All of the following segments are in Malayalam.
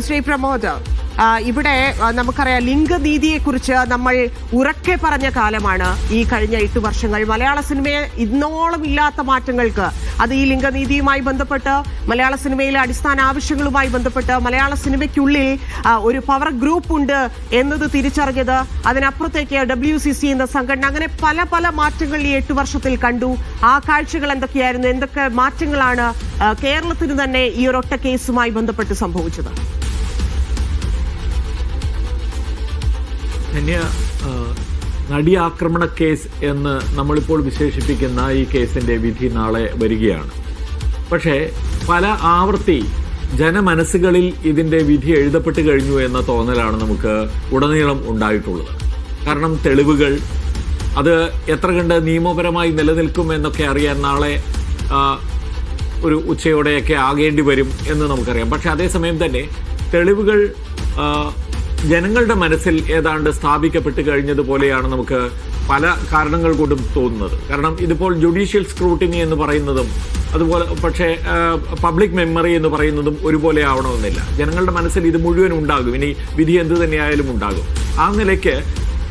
ശ്രീ പ്രമോദ്, ഇവിടെ നമുക്കറിയാം ലിംഗനീതിയെക്കുറിച്ച് നമ്മൾ ഉറക്കെ പറഞ്ഞ കാലമാണ് ഈ കഴിഞ്ഞ 8 വർഷങ്ങൾ. മലയാള സിനിമയെ ഇന്നോളം ഇല്ലാത്ത മാറ്റങ്ങൾക്ക് അത് ഈ ലിംഗനീതിയുമായി ബന്ധപ്പെട്ട്, മലയാള സിനിമയിലെ അടിസ്ഥാന ആവശ്യങ്ങളുമായി ബന്ധപ്പെട്ട്, മലയാള സിനിമയ്ക്കുള്ളിൽ ഒരു പവർ ഗ്രൂപ്പ് ഉണ്ട് എന്നത് തിരിച്ചറിഞ്ഞത്, അതിനപ്പുറത്തേക്ക് WCC എന്ന സംഘടന, അങ്ങനെ പല പല മാറ്റങ്ങൾ ഈ 8 വർഷത്തിൽ കണ്ടു. ആ കാഴ്ചകൾ എന്തൊക്കെയായിരുന്നു? എന്തൊക്കെ മാറ്റങ്ങളാണ് കേരളത്തിന് തന്നെ ഈ ഒരൊറ്റ കേസുമായി ബന്ധപ്പെട്ട് സംഭവിച്ചത്? നടി ആക്രമണ കേസ് എന്ന് നമ്മളിപ്പോൾ വിശേഷിപ്പിക്കുന്ന ഈ കേസിന്റെ വിധി നാളെ വരികയാണ്. പക്ഷേ പല ആവർത്തി ജനമനസ്സുകളിൽ ഇതിന്റെ വിധി എഴുതപ്പെട്ട് കഴിഞ്ഞു എന്ന തോന്നലാണ് നമുക്ക് ഉടനീളം ഉണ്ടായിട്ടുള്ളത്. കാരണം തെളിവുകൾ അത് എത്ര കണ്ട് നിയമപരമായി നിലനിൽക്കും എന്നൊക്കെ അറിയാൻ നാളെ ഒരു ഉച്ചയോടെയൊക്കെ ആകേണ്ടി വരും എന്ന് നമുക്കറിയാം. പക്ഷെ അതേസമയം തന്നെ തെളിവുകൾ ജനങ്ങളുടെ മനസ്സിൽ ഏതാണ്ട് സ്ഥാപിക്കപ്പെട്ട് കഴിഞ്ഞതുപോലെയാണ് നമുക്ക് പല കാരണങ്ങൾ കൊണ്ടും തോന്നുന്നത്. കാരണം ഇതിപ്പോൾ ജുഡീഷ്യൽ സ്ക്രൂട്ടിനി എന്ന് പറയുന്നതും അതുപോലെ പക്ഷേ പബ്ലിക് മെമ്മറി എന്ന് പറയുന്നതും ഒരുപോലെ ആവണമെന്നില്ല. ജനങ്ങളുടെ മനസ്സിൽ ഇത് മുഴുവൻ ഉണ്ടാകും. ഇനി വിധി എന്ത് തന്നെയായാലും ഉണ്ടാകും. ആ നിലയ്ക്ക്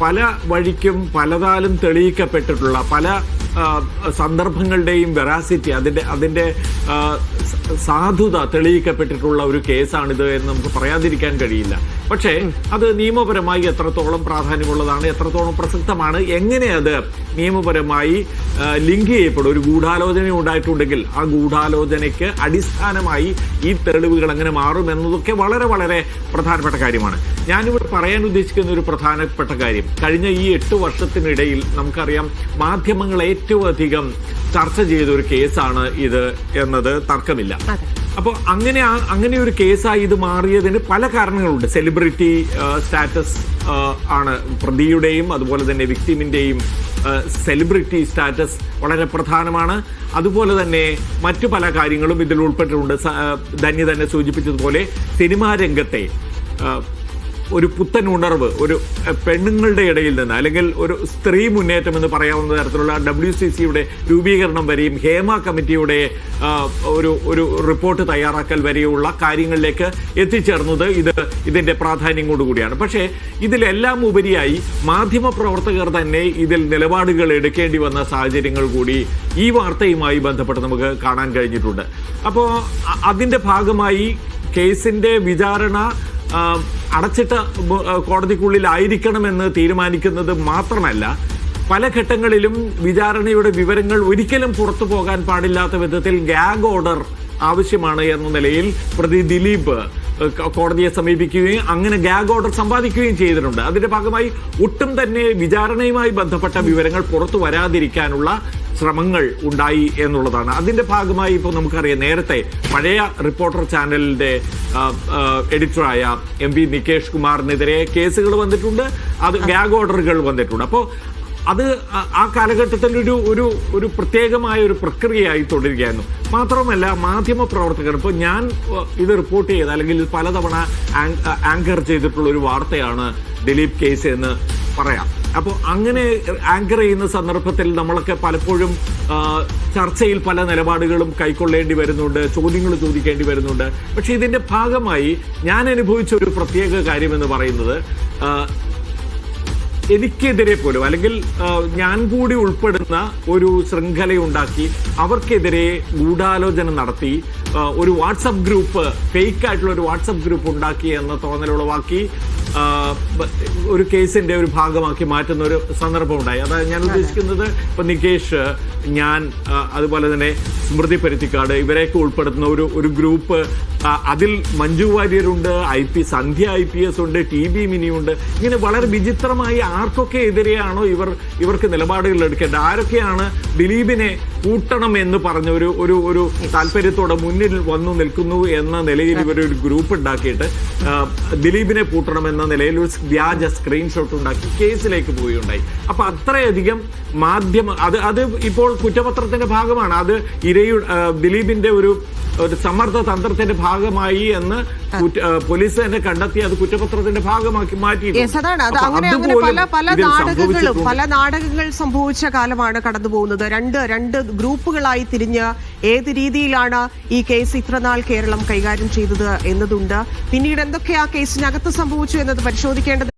പല വഴിക്കും പലതാലും തെളിയിക്കപ്പെട്ടിട്ടുള്ള പല സന്ദർഭങ്ങളുടെയും വെറാസിറ്റി, അതിൻ്റെ സാധുത തെളിയിക്കപ്പെട്ടിട്ടുള്ള ഒരു കേസാണിത് എന്ന് നമുക്ക് പറയാതിരിക്കാൻ കഴിയില്ല. പക്ഷേ അത് നിയമപരമായി എത്രത്തോളം പ്രാധാന്യമുള്ളതാണ്, എത്രത്തോളം പ്രസക്തമാണ്, എങ്ങനെ അത് നിയമപരമായി ലിങ്ക് ചെയ്യപ്പെടും, ഒരു ഗൂഢാലോചന ഉണ്ടായിട്ടുണ്ടെങ്കിൽ ആ ഗൂഢാലോചനയ്ക്ക് അടിസ്ഥാനമായി ഈ തെളിവുകൾ എങ്ങനെ മാറും എന്നതൊക്കെ വളരെ വളരെ പ്രധാനപ്പെട്ട കാര്യമാണ്. ഞാനിവിടെ പറയാൻ ഉദ്ദേശിക്കുന്ന ഒരു പ്രധാനപ്പെട്ട കാര്യം, കഴിഞ്ഞ ഈ 8 വർഷത്തിനിടയിൽ നമുക്കറിയാം മാധ്യമങ്ങൾ ഏറ്റവും അധികം ചർച്ച ചെയ്ത ഒരു കേസാണ് ഇത് എന്നത് തർക്കമില്ല. അപ്പോൾ അങ്ങനെ ഒരു കേസായി ഇത് മാറിയതിന് പല കാരണങ്ങളുണ്ട്. സെലിബ്രിറ്റി സ്റ്റാറ്റസ് ആണ് പ്രതിയുടെയും അതുപോലെ തന്നെ വിക്ടിമിന്റെയും സെലിബ്രിറ്റി സ്റ്റാറ്റസ് വളരെ പ്രധാനമാണ്. അതുപോലെ തന്നെ മറ്റു പല കാര്യങ്ങളും ഇതിൽ ഉൾപ്പെട്ടിട്ടുണ്ട്. ധന്യ തന്നെ സൂചിപ്പിച്ചതുപോലെ സിനിമാ രംഗത്തെ ഒരു പുത്തൻ ഉണർവ്, ഒരു പെണ്ണുങ്ങളുടെ ഇടയിൽ നിന്ന് അല്ലെങ്കിൽ ഒരു സ്ത്രീ മുന്നേറ്റം എന്ന് പറയാവുന്ന തരത്തിലുള്ള WCCയുടെ രൂപീകരണം വരെയും ഹേമ കമ്മിറ്റിയുടെ ഒരു റിപ്പോർട്ട് തയ്യാറാക്കൽ വരെയുള്ള കാര്യങ്ങളിലേക്ക് എത്തിച്ചേർന്നത് ഇതിന്റെ പ്രാധാന്യം കൊണ്ടുകൂടിയാണ്. പക്ഷേ ഇതിലെല്ലാം ഉപരിയായി മാധ്യമ പ്രവർത്തകർ തന്നെ ഇതിൽ നിലപാടുകൾ എടുക്കേണ്ടി വന്ന സാഹചര്യങ്ങൾ കൂടി ഈ വാർത്തയുമായി ബന്ധപ്പെട്ട് നമുക്ക് കാണാൻ കഴിഞ്ഞിട്ടുണ്ട്. അപ്പോൾ അതിന്റെ ഭാഗമായി കേസിന്റെ വിചാരണ അടച്ചിട്ട കോടതിക്കുള്ളിലായിരിക്കണമെന്ന് തീരുമാനിക്കുന്നത് മാത്രമല്ല, പല ഘട്ടങ്ങളിലും വിചാരണയുടെ വിവരങ്ങൾ ഒരിക്കലും പുറത്തു പോകാൻ പാടില്ലാത്ത വിധത്തിൽ ഗാഗ് ഓർഡർ ആവശ്യമാണ് എന്ന നിലയിൽ പ്രതി ദിലീപ് കോടതിയെ സമീപിക്കുകയും അങ്ങനെ ഗാഗ് ഓർഡർ സമ്പാദിക്കുകയും ചെയ്തിട്ടുണ്ട്. അതിന്റെ ഭാഗമായി ഒട്ടും തന്നെ വിചാരണയുമായി ബന്ധപ്പെട്ട വിവരങ്ങൾ പുറത്തു വരാതിരിക്കാനുള്ള ശ്രമങ്ങൾ ഉണ്ടായി എന്നുള്ളതാണ്. അതിന്റെ ഭാഗമായി ഇപ്പോൾ നമുക്കറിയാം, നേരത്തെ പഴയ റിപ്പോർട്ടർ ചാനലിന്റെ എഡിറ്ററായ MP നികേഷ് കുമാറിനെതിരെ കേസുകൾ വന്നിട്ടുണ്ട്, അത് ഗാഗ് ഓർഡറുകൾ വന്നിട്ടുണ്ട്. അപ്പോൾ അത് ആ കാലഘട്ടത്തിൽ ഒരു പ്രത്യേകമായ ഒരു പ്രക്രിയയായി തുടരുകയായിരുന്നു. മാത്രമല്ല മാധ്യമ പ്രവർത്തകർ, ഇപ്പോൾ ഞാൻ ഇത് റിപ്പോർട്ട് ചെയ്ത അല്ലെങ്കിൽ പലതവണ ആങ്കർ ചെയ്തിട്ടുള്ള ഒരു വാർത്തയാണ് ദിലീപ് കേസ് എന്ന് പറയാം. അപ്പോൾ അങ്ങനെ ആങ്കർ ചെയ്യുന്ന സന്ദർഭത്തിൽ നമ്മളൊക്കെ പലപ്പോഴും ചർച്ചയിൽ പല നിലപാടുകളും കൈക്കൊള്ളേണ്ടി വരുന്നുണ്ട്, ചോദ്യങ്ങൾ ചോദിക്കേണ്ടി വരുന്നുണ്ട്. പക്ഷെ ഇതിന്റെ ഭാഗമായി ഞാൻ അനുഭവിച്ച ഒരു പ്രത്യേക കാര്യമെന്ന് പറയുന്നത്, എനിക്കെതിരെ പോലും അല്ലെങ്കിൽ ഞാൻ കൂടി ഉൾപ്പെടുന്ന ഒരു ശൃംഖലയുണ്ടാക്കി അവർക്കെതിരെ ഗൂഢാലോചന നടത്തി ഒരു വാട്സപ്പ് ഗ്രൂപ്പ്, ഫേക്ക് ആയിട്ടുള്ള ഒരു വാട്സപ്പ് ഗ്രൂപ്പ് ഉണ്ടാക്കി എന്ന തോന്നലുളവാക്കി ഒരു കേസിന്റെ ഒരു ഭാഗമാക്കി മാറ്റുന്ന ഒരു സന്ദർഭം ഉണ്ടായി. അതായത് ഞാൻ ഉദ്ദേശിക്കുന്നത്, ഇപ്പൊ നികേഷ്, ഞാൻ, അതുപോലെ തന്നെ സ്മൃതി പരുത്തിക്കാട്, ഇവരെയൊക്കെ ഉൾപ്പെടുത്തുന്ന ഒരു ഗ്രൂപ്പ്. അതിൽ മഞ്ജു വാര്യരുണ്ട്, സന്ധ്യ IPS ഉണ്ട്, TB മിനിയുണ്ട്. ഇങ്ങനെ വളരെ വിചിത്രമായി ആർക്കൊക്കെ എതിരെയാണോ ഇവർക്ക് നിലപാടുകൾ എടുക്കേണ്ടത്, ആരൊക്കെയാണ് ദിലീപിനെ കൂട്ടണം എന്ന് പറഞ്ഞ ഒരു താല്പര്യത്തോടെ മുന്നിൽ വന്നു നിൽക്കുന്നു എന്ന നിലയിൽ ഇവരൊരു ഗ്രൂപ്പ് ഉണ്ടാക്കിയിട്ട് ദിലീപിനെ കൂട്ടണമെന്ന നിലയിൽ ഒരു വ്യാജ സ്ക്രീൻഷോട്ട് ഉണ്ടാക്കി കേസിലേക്ക് പോവുകയുണ്ടായി. അപ്പൊ അത്രയധികം മാധ്യമ അത് ഇപ്പോൾ കുറ്റപത്രത്തിന്റെ ഭാഗമാണ്. അത് ദിലീപിന്റെ ഒരു ഒരു സമ്മർദ്ദ തന്ത്രത്തിന്റെ ഭാഗമായി എന്ന് പോലീസ് തന്നെ കണ്ടെത്തി അത് കുറ്റപത്രത്തിന്റെ ഭാഗമാക്കി മാറ്റി. അങ്ങനെ പല നാടകങ്ങൾ സംഭവിച്ച കാലമാണ് കടന്നു പോകുന്നത്. രണ്ട് ഗ്രൂപ്പുകളായി തിരിഞ്ഞ് ഏത് രീതിയിലാണ് ഈ കേസ് ഇത്രനാൾ കേരളം കൈകാര്യം ചെയ്തത് എന്നതുണ്ട്. പിന്നീട് എന്തൊക്കെ ആ കേസിനകത്ത് സംഭവിച്ചു എന്നത് പരിശോധിക്കേണ്ടത്.